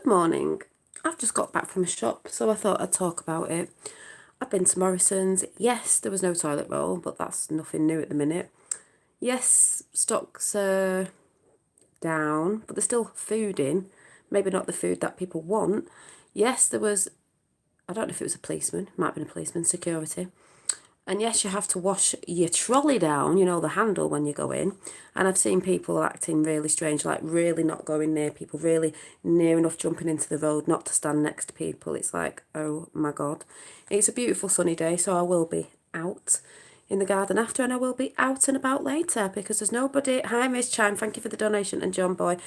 Good morning. I've just got back from the shop, so I thought I'd talk about it. I've been to Morrison's. Yes, there was no toilet roll, but that's nothing new at the minute. Yes, stocks are down, but there's still food in. Maybe not the food that people want. Yes, there was, I don't know if it was a policeman, might have been a policeman, security. And yes, you have to wash your trolley down, you know, the handle when you go in. And I've seen people acting really strange, like really not going near people, really near enough jumping into the road not to stand next to people. It's like, oh my God. It's a beautiful sunny day, so I will be out in the garden after, and I will be out and about later because there's nobody. Hi, Miss Chime, thank you for the donation. And John Boy,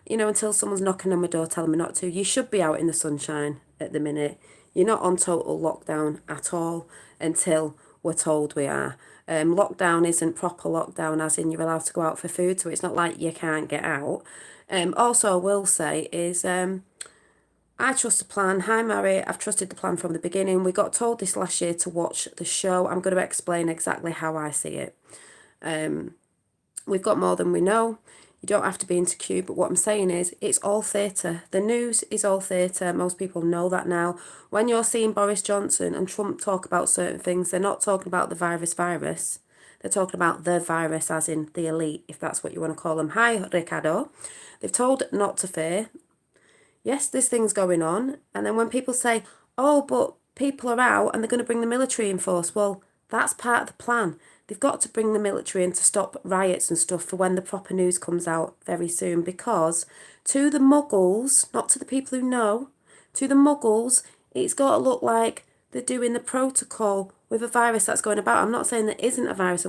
you know, until someone's knocking on my door telling me not to, you should be out in the sunshine at the minute. You're not on total lockdown at all until we're told we are. Lockdown isn't proper lockdown, as in you're allowed to go out for food, so it's not like you can't get out. Also, I will say is I trust the plan. Hi, Mary. I've trusted the plan from the beginning. We got told this last year to watch the show. I'm going to explain exactly how I see it. We've got more than we know. You don't have to be into Q, but what I'm saying is it's all theatre. The news is all theatre. Most people know that now. When you're seeing Boris Johnson and Trump talk about certain things, they're not talking about the virus. They're talking about the virus, as in the elite, if that's what you want to call them. Hi, Ricardo. They've told not to fear. Yes, this thing's going on. And then when people say, oh, but people are out and they're going to bring the military in force, well, that's part of the plan. They've got to bring the military in to stop riots and stuff for when the proper news comes out very soon, because to the muggles, not to the people who know, to the muggles, it's got to look like they're doing the protocol with a virus that's going about. I'm not saying there isn't a virus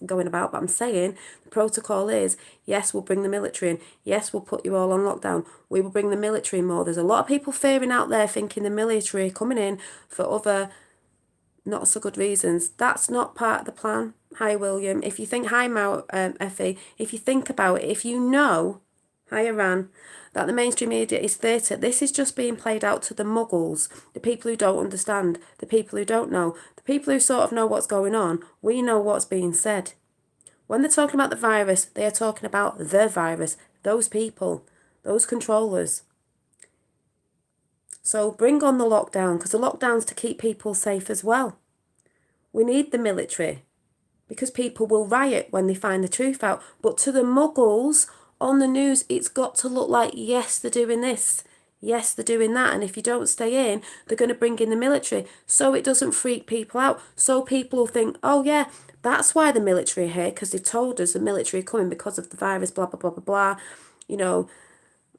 going about, but I'm saying the protocol is, yes, we'll bring the military in. Yes, we'll put you all on lockdown. We will bring the military in more. There's a lot of people fearing out there thinking the military are coming in for other not so good reasons. That's not part of the plan. Hi, William. If you think, hi, Effie, if you think about it, if you know, hi, Iran, that the mainstream media is theatre, this is just being played out to the muggles, the people who don't understand, the people who don't know, the people who sort of know what's going on. We know what's being said. When they're talking about the virus, they are talking about the virus, those people, those controllers. So bring on the lockdown, because the lockdown's to keep people safe as well. We need the military, because people will riot when they find the truth out. But to the muggles on the news, it's got to look like, yes, they're doing this. Yes, they're doing that. And if you don't stay in, they're going to bring in the military. So it doesn't freak people out. So people will think, oh, yeah, that's why the military are here, because they told us the military are coming because of the virus, blah, blah, blah, blah, blah. You know,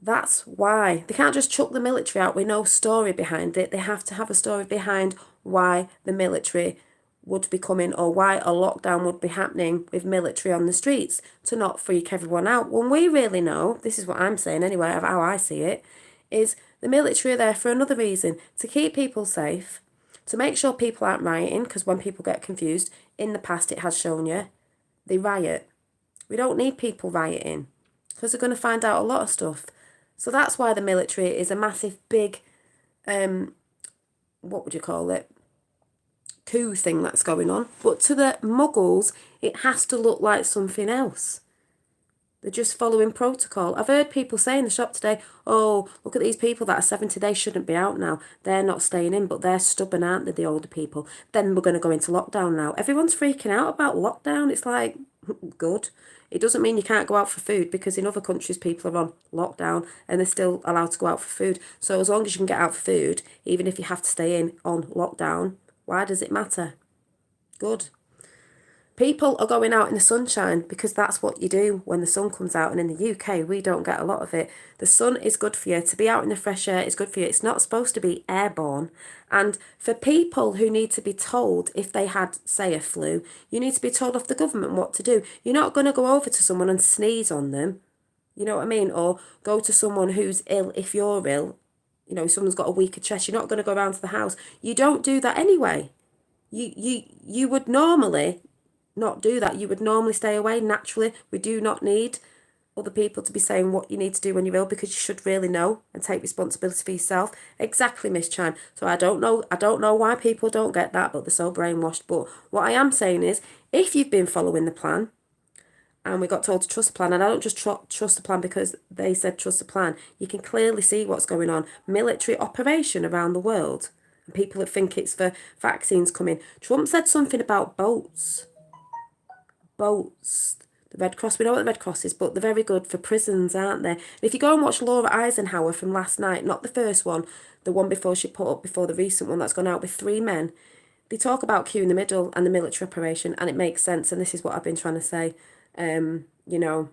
that's why. They can't just chuck the military out with no story behind it. They have to have a story behind why the military would be coming, or why a lockdown would be happening with military on the streets, to not freak everyone out. When we really know, this is what I'm saying anyway, of how I see it, is the military are there for another reason, to keep people safe, to make sure people aren't rioting, because when people get confused, in the past it has shown you, they riot. We don't need people rioting, because they're going to find out a lot of stuff. So that's why the military is a massive, big, what would you call it, coup thing that's going on. But to the muggles, it has to look like something else. They're just following protocol. I've heard people say in the shop today, oh, look at these people that are 70, they shouldn't be out now. They're not staying in, but they're stubborn, aren't they, the older people? Then we're going to go into lockdown now. Everyone's freaking out about lockdown. It's like, good. It doesn't mean you can't go out for food, because in other countries people are on lockdown and they're still allowed to go out for food. So as long as you can get out for food, even if you have to stay in on lockdown, why does it matter? Good. People are going out in the sunshine because that's what you do when the sun comes out. And in the UK, we don't get a lot of it. The sun is good for you. To be out in the fresh air is good for you. It's not supposed to be airborne. And for people who need to be told if they had, say, a flu, you need to be told off the government what to do. You're not going to go over to someone and sneeze on them. You know what I mean? Or go to someone who's ill if you're ill. You know, someone's got a weaker chest. You're not going to go around to the house. You don't do that anyway. You would normally not do that. You would normally stay away naturally. We do not need other people to be saying what you need to do when you're ill, because you should really know and take responsibility for yourself. Exactly, Miss Chime. So I don't know why people don't get that, but they're so brainwashed. But what I am saying is, if you've been following the plan and we got told to trust the plan. And I don't just trust the plan because they said trust the plan. You can clearly see what's going on. Military operation around the world. And people that think it's for vaccines coming. Trump said something about boats. Boats. The Red Cross, we know what the Red Cross is, but they're very good for prisons, aren't they? And if you go and watch Laura Eisenhower from last night, not the first one, the one before she put up before the recent one that's gone out with 3 men, they talk about Q in the middle and the military operation, and it makes sense. And this is what I've been trying to say. You know,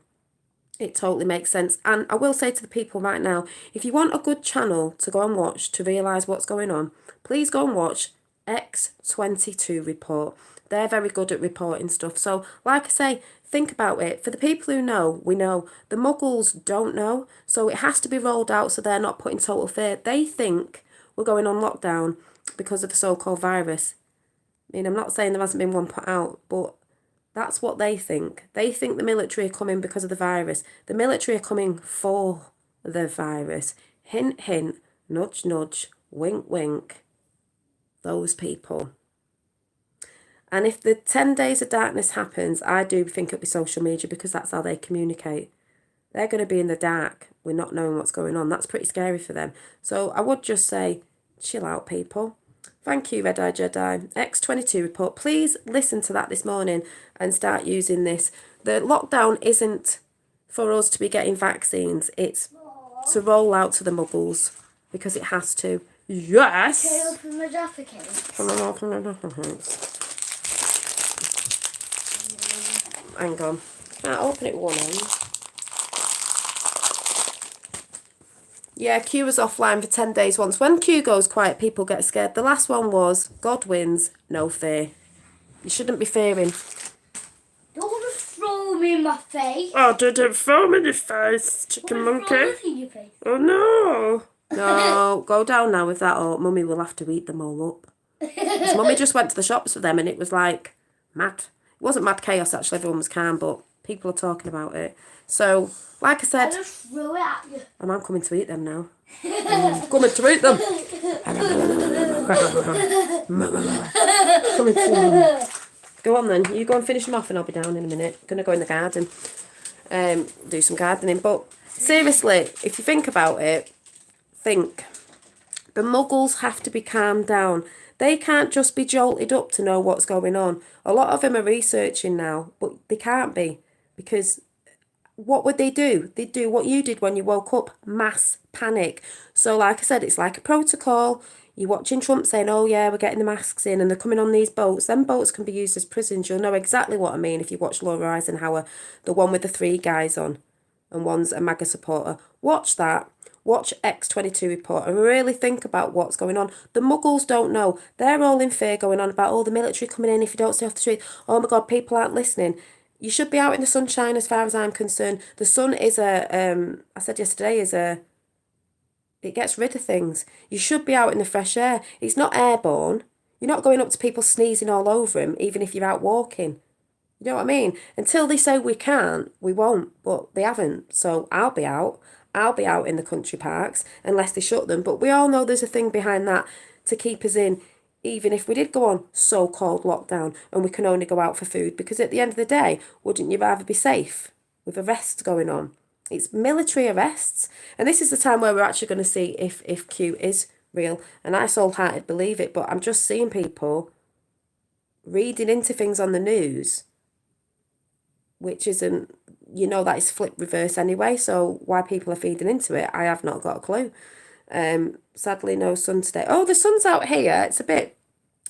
it totally makes sense. And I will say to the people right now, if you want a good channel to go and watch to realise what's going on, please go and watch X22 Report. They're very good at reporting stuff. So, like I say, think about it. For the people who know, we know. The muggles don't know. So it has to be rolled out so they're not put in total fear. They think we're going on lockdown because of the so-called virus. I mean, I'm not saying there hasn't been one put out, but that's what they think. They think the military are coming because of the virus. The military are coming for the virus. Hint, hint, nudge, nudge, wink, wink. Those people. And if the 10 days of darkness happens, I do think it'll be social media because that's how they communicate. They're going to be in the dark. We're not knowing what's going on. That's pretty scary for them. So I would just say, chill out, people. Thank you, Red Eye Jedi. X22 Report. Please listen to that this morning and start using this. The lockdown isn't for us to be getting vaccines. It's to roll out to the muggles because it has to. Yes! Can you open my Jaffa cake? Hang on. I'll open it with one end. Yeah, Q was offline for 10 days once. When Q goes quiet, people get scared. The last one was, God wins, no fear. You shouldn't be fearing. Don't throw me in my face. Oh, don't throw me in your face, chicken monkey. In your face. Oh, no. No, go down now with that or Mummy will have to eat them all up. Because Mummy just went to the shops with them and it was like mad. It wasn't mad chaos, actually. Everyone was calm, but people are talking about it. So, like I said... I just threw it at you. And I'm coming to eat them now. Coming to eat them. Coming to eat them. Go on then. You go and finish them off and I'll be down in a minute. Going to go in the garden. Do some gardening. But seriously, if you think about it, think. The muggles have to be calmed down. They can't just be jolted up to know what's going on. A lot of them are researching now, but they can't be. Because what would they do? They'd do what you did when you woke up, mass panic. So like I said, it's like a protocol. You're watching Trump saying, oh yeah, we're getting the masks in and they're coming on these boats. Them boats can be used as prisons. You'll know exactly what I mean if you watch Laura Eisenhower, the one with the 3 guys on and one's a MAGA supporter. Watch that. Watch X22 Report and really think about what's going on. The muggles don't know. They're all in fear going on about, oh, the military coming in if you don't stay off the street. Oh my God, people aren't listening. You should be out in the sunshine as far as I'm concerned. The sun is I said yesterday, it gets rid of things. You should be out in the fresh air. It's not airborne. You're not going up to people sneezing all over them, even if you're out walking. You know what I mean? Until they say we can't, we won't. But they haven't. So I'll be out. I'll be out in the country parks unless they shut them. But we all know there's a thing behind that to keep us in, even if we did go on so-called lockdown and we can only go out for food. Because at the end of the day, wouldn't you rather be safe with arrests going on? It's military arrests. And this is the time where we're actually going to see if Q is real. And I wholeheartedly believe it. But I'm just seeing people reading into things on the news, which isn't, you know, that is flip reverse anyway. So why people are feeding into it, I have not got a clue. Sadly, no sun today. Oh, the sun's out here.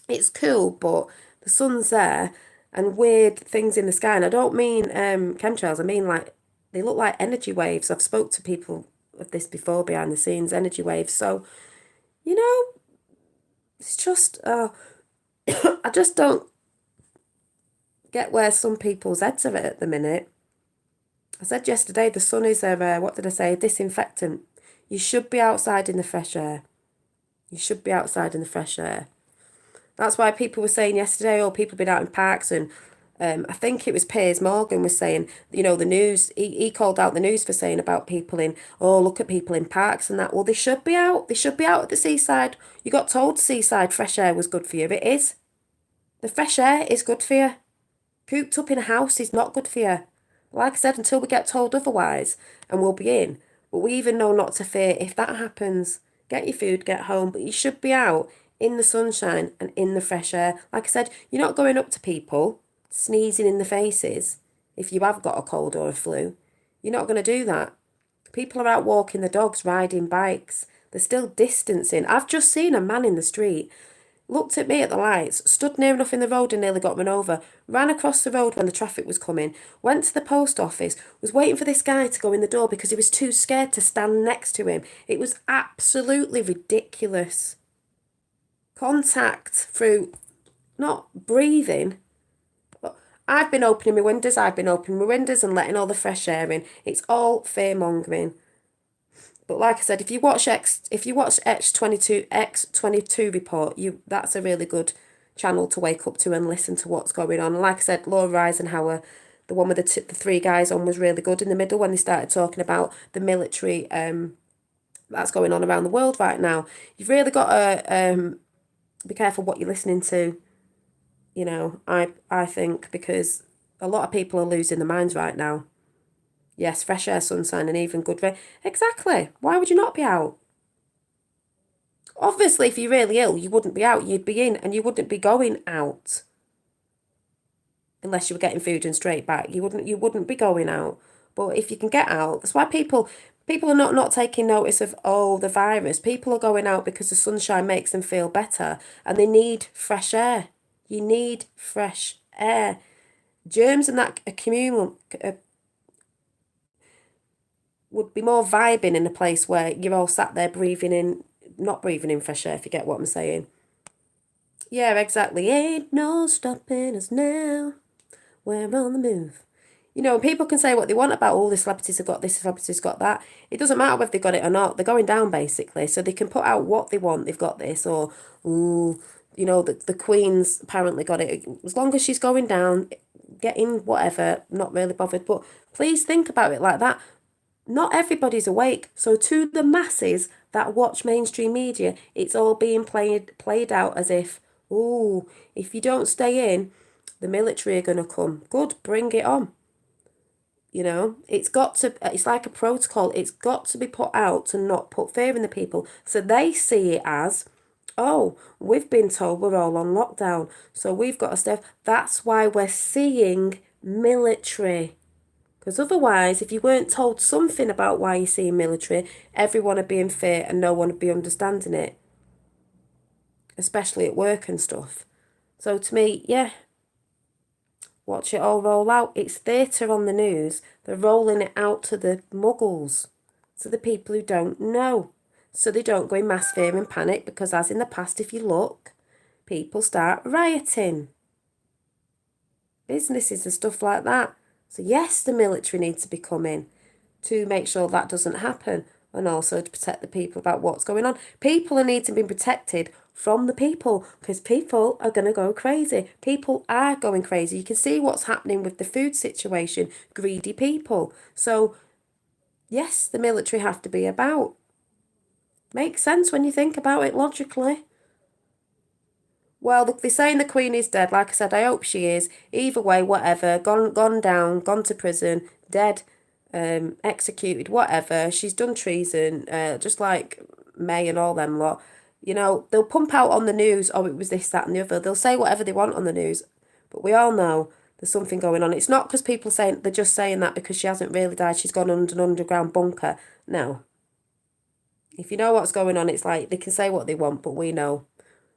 It's cool, but the sun's there and weird things in the sky. And I don't mean chemtrails. I mean, like, they look like energy waves. I've spoke to people of this before behind the scenes, energy waves. So, you know, it's just, I just don't get where some people's heads are at the minute. I said yesterday, the sun is what did I say? A disinfectant. You should be outside in the fresh air. You should be outside in the fresh air. That's why people were saying yesterday, oh, people have been out in parks. And I think it was Piers Morgan was saying, you know, the news, he called out the news for saying about people in, oh, look at people in parks and that. Well, they should be out. They should be out at the seaside. You got told seaside fresh air was good for you. It is. The fresh air is good for you. Cooped up in a house is not good for you. Like I said, until we get told otherwise, and we'll be in. But we even know not to fear. If that happens, get your food, get home. But you should be out in the sunshine and in the fresh air. Like I said, you're not going up to people, sneezing in the faces if you have got a cold or a flu. You're not going to do that. People are out walking the dogs, riding bikes. They're still distancing. I've just seen a man in the street, looked at me at the lights, stood near enough in the road and nearly got run over, ran across the road when the traffic was coming, went to the post office, was waiting for this guy to go in the door because he was too scared to stand next to him. It was absolutely ridiculous. Contact through not breathing. I've been opening my windows, and letting all the fresh air in. It's all fear mongering. But like I said, if you watch X22 report, that's a really good channel to wake up to and listen to what's going on. And like I said, Laura Eisenhower, the one with the three guys on, was really good in the middle when they started talking about the military that's going on around the world right now. You've really got to be careful what you're listening to. You know, I think, because a lot of people are losing their minds right now. Yes, fresh air, sunshine, and even good rain. Exactly. Why would you not be out? Obviously, if you're really ill, you wouldn't be out. You'd be in, and you wouldn't be going out unless you were getting food and straight back. You wouldn't be going out. But if you can get out, that's why people are not taking notice of, oh, the virus. People are going out because the sunshine makes them feel better, and they need fresh air. You need fresh air. Germs and that would be more vibing in a place where you're all sat there not breathing in fresh air, if you get what I'm saying. Yeah, exactly. Ain't no stopping us now. We're on the move. You know, people can say what they want about, the celebrities have got this, the celebrities got that. It doesn't matter whether they got it or not. They're going down, basically. So they can put out what they want. They've got this, or, the Queen's apparently got it. As long as she's going down, getting whatever, not really bothered. But please think about it like that. Not everybody's awake. So to the masses that watch mainstream media, it's all being played out as if, if you don't stay in, the military are going to come. Good, bring it on. It's like a protocol. It's got to be put out to not put fear in the people. So they see it as, we've been told we're all on lockdown, so we've got to stay. That's why we're seeing military. Because otherwise, if you weren't told something about why you're seeing military, everyone would be in fear and no one would be understanding it. Especially at work and stuff. So to me, yeah, watch it all roll out. It's theatre on the news. They're rolling it out to the muggles, to the people who don't know. So they don't go in mass fear and panic, because as in the past, if you look, people start rioting. Businesses and stuff like that. So yes, the military needs to be coming to make sure that doesn't happen, and also to protect the people about what's going on. People are needing to be protected from the people, because people are going to go crazy. People are going crazy. You can see what's happening with the food situation, greedy people. So yes, the military have to be about. Makes sense when you think about it logically. Well, they're saying the Queen is dead. Like I said, I hope she is. Either way, whatever. Gone down, gone to prison, dead, executed, whatever. She's done treason, just like May and all them lot. They'll pump out on the news, it was this, that and the other. They'll say whatever they want on the news. But we all know there's something going on. It's not because people saying, they're just saying that because she hasn't really died. She's gone under an underground bunker. No. If you know what's going on, it's like they can say what they want, but we know.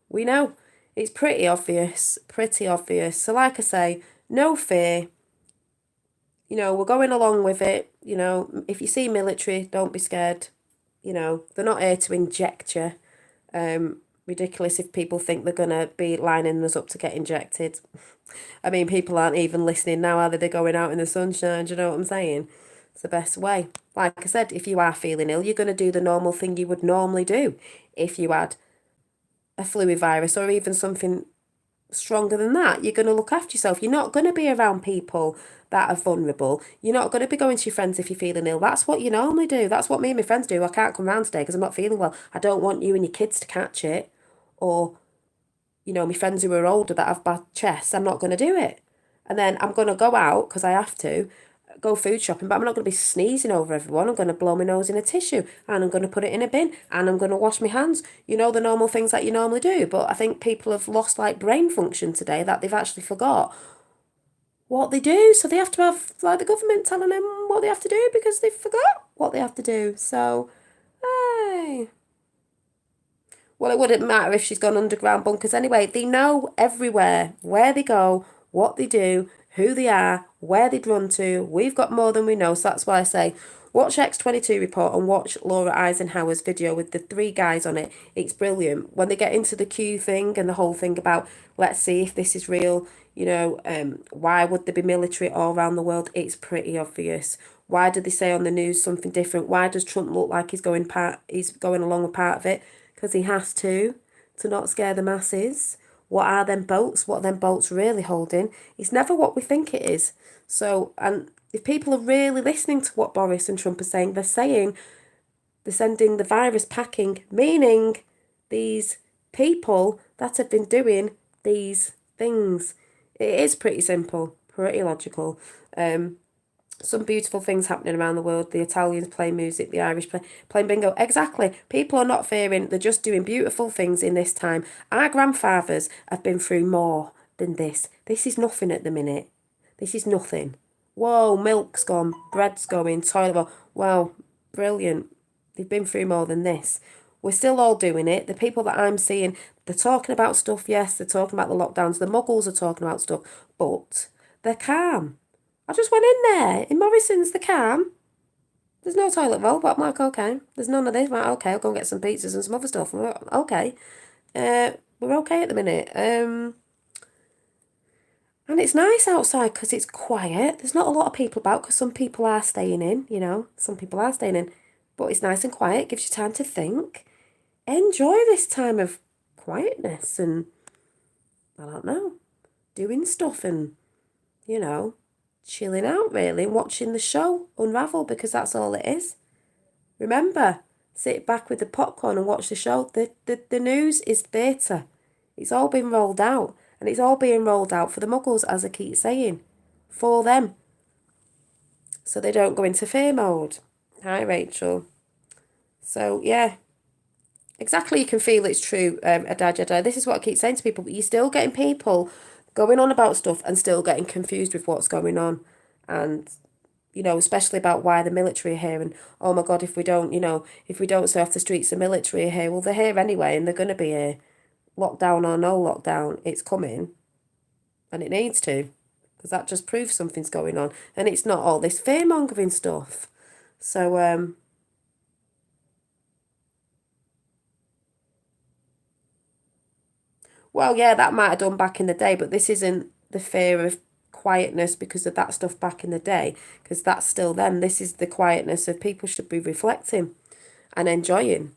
We know. It's pretty obvious. So like I say, no fear. We're going along with it. If you see military, don't be scared. They're not here to inject you. Ridiculous if people think they're going to be lining us up to get injected. I mean, people aren't even listening now, are they? They're going out in the sunshine. Do you know what I'm saying? It's the best way. Like I said, if you are feeling ill, you're going to do the normal thing you would normally do if you had a flu virus or even something stronger than that. You're going to look after yourself. You're not going to be around people that are vulnerable. You're not going to be going to your friends if you're feeling ill. That's what you normally do. That's what me and my friends do. I can't come round today because I'm not feeling well. I don't want you and your kids to catch it. Or, my friends who are older that have bad chests, I'm not going to do it. And then I'm going to go out, because I have to, go food shopping, but I'm not going to be sneezing over everyone. I'm going to blow my nose in a tissue and I'm going to put it in a bin and I'm going to wash my hands. You know, the normal things that you normally do. But I think people have lost like brain function today that they've actually forgot what they do. So they have to have like the government telling them what they have to do because they forgot what they have to do. So, hey. Well, it wouldn't matter if she's gone underground bunkers anyway. They know everywhere where they go, what they do, who they are, where they'd run to. We've got more than we know. So that's why I say watch X22 Report and watch Laura Eisenhower's video with the 3 guys on it. It's brilliant. When they get into the Q thing and the whole thing about, let's see if this is real, you know, why would there be military all around the world? It's pretty obvious. Why did they say on the news something different? Why does Trump look like he's going along with part of it? Because he has to not scare the masses. What are them boats? What are them boats really holding? It's never what we think it is. So, and if people are really listening to what Boris and Trump are saying, they're sending the virus packing, meaning these people that have been doing these things. It is pretty simple, pretty logical. Some beautiful things happening around the world. The Italians playing music, the Irish playing bingo. Exactly. People are not fearing. They're just doing beautiful things in this time. Our grandfathers have been through more than this. This is nothing at the minute. This is nothing. Whoa, milk's gone, bread's going, toilet roll. Wow, brilliant. They've been through more than this. We're still all doing it. The people that I'm seeing, they're talking about stuff, yes, they're talking about the lockdowns. The muggles are talking about stuff, but they're calm. I just went in there. In Morrison's, the calm. There's no toilet roll, but I'm like, okay. There's none of this. Right, okay, I'll go and get some pizzas and some other stuff. Okay. We're okay at the minute. And it's nice outside because it's quiet. There's not a lot of people about because some people are staying in, you know. Some people are staying in. But it's nice and quiet. Gives you time to think. Enjoy this time of quietness and, I don't know, doing stuff and, you know, chilling out really and watching the show unravel because that's all it is. Remember, sit back with the popcorn and watch the show. The news is theatre. It's all been rolled out and it's all being rolled out for the muggles, as I keep saying, for them, so they don't go into fear mode. Hi, Rachel. So, yeah, exactly, you can feel it's true, Adaj. This is what I keep saying to people, but you're still getting people going on about stuff and still getting confused with what's going on. And, you know, especially about why the military are here and, oh my God, if we don't, you know, if we don't stay off the streets, the military are here. Well, they're here anyway and they're going to be here. Lockdown or no lockdown, it's coming. And it needs to. Because that just proves something's going on. And it's not all this fear-mongering stuff. So, well, yeah, that might have done back in the day, but this isn't the fear of quietness because of that stuff back in the day, because that's still them. This is the quietness of people should be reflecting and enjoying.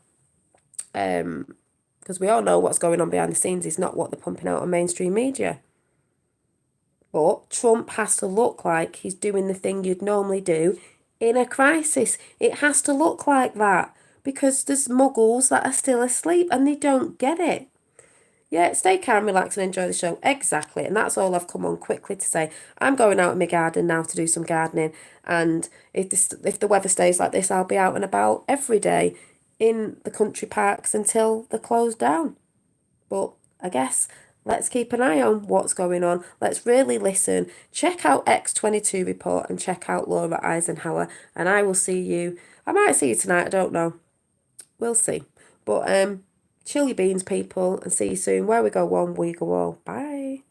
Because we all know what's going on behind the scenes is not what they're pumping out on mainstream media. But Trump has to look like he's doing the thing you'd normally do in a crisis. It has to look like that because there's muggles that are still asleep and they don't get it. Yeah, stay calm, relax and enjoy the show. Exactly. And that's all I've come on quickly to say. I'm going out in my garden now to do some gardening. And if the weather stays like this, I'll be out and about every day in the country parks until they're closed down. But I guess let's keep an eye on what's going on. Let's really listen. Check out X22 Report and check out Laura Eisenhower. And I will see you. I might see you tonight. I don't know. We'll see. But chill your beans, people, and see you soon. Where we go one, we go all. Bye.